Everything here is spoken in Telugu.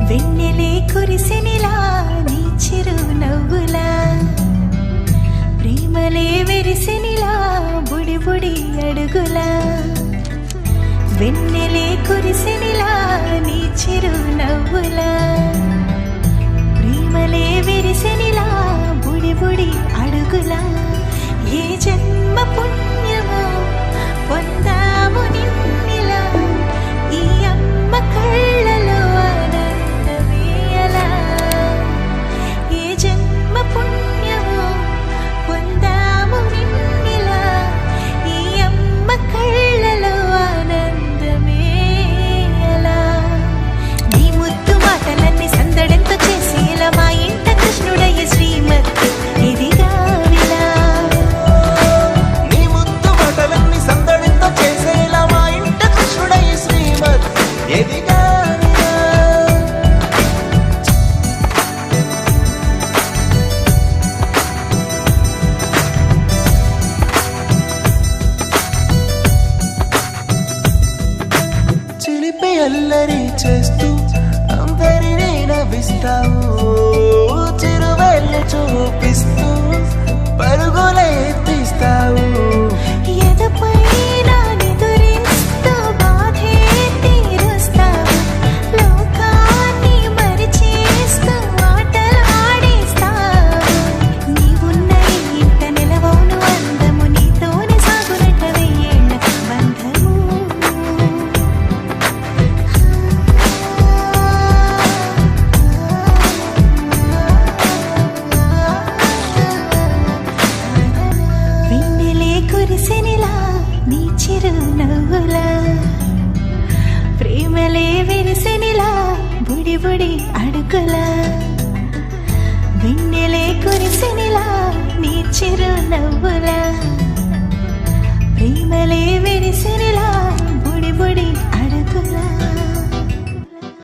వెన్నెలే కురిసెనిలా నీ చిరు నవ్వులా, ప్రేమలే విరిసెనిలా బుడి బుడి అడుగులా. వెన్నెలే కురిసెనిలా నీ చిరు నవ్వులా, ప్రేమలే విరిసెనిలా బుడి బుడి అడుగులా. ఏ జన్మ పుణ్యమో పొందాము నిన్నిలా, ఈ అమ్మ కళ్ళలో ఆనందమేయలా. ఏ జన్మ పుణ్యమో పొందాము నిన్నిలా, ఈ అమ్మ కళ్ళలో ఆనందమేయలా. నీ ముద్దు మాటలన్నీ సందడంతో చేసేలా మా ఇంట కృష్ణుడయ్య శ్రీమత్ ఇదిగా విలా. నీ ముద్దు మాటలన్నీ సందడంతో చేసేలా మా ఇంట కృష్ణుడయ్య శ్రీమత్ ఎదిగా. చిలిపి అల్లరి చేస్తూ అందరినీ నవ్విస్తావు, చిరువేళ్ళు చూపిస్తూ పరుగులే తీస్తావు. ఎదపైన నిదురిస్తూ బాధే తీరుస్తావు, లోకాన్ని మరిచేస్తూ ఆటలు ఆడేస్తావు. నీవున్న ఇంట నిలవవును అందము, నీతోనే సాగునట వెయ్యేళ్ళ బంధము. వెన్నెలే కురిసెనిలా నీ చిరు నవ్వులా, ప్రేమలే విరిసెనిలా బుడి బుడి అడుగులా. వెన్నెలే కురిసెనిలా నీ చిరు నవ్వులా, ప్రేమలే విరిసెనిలా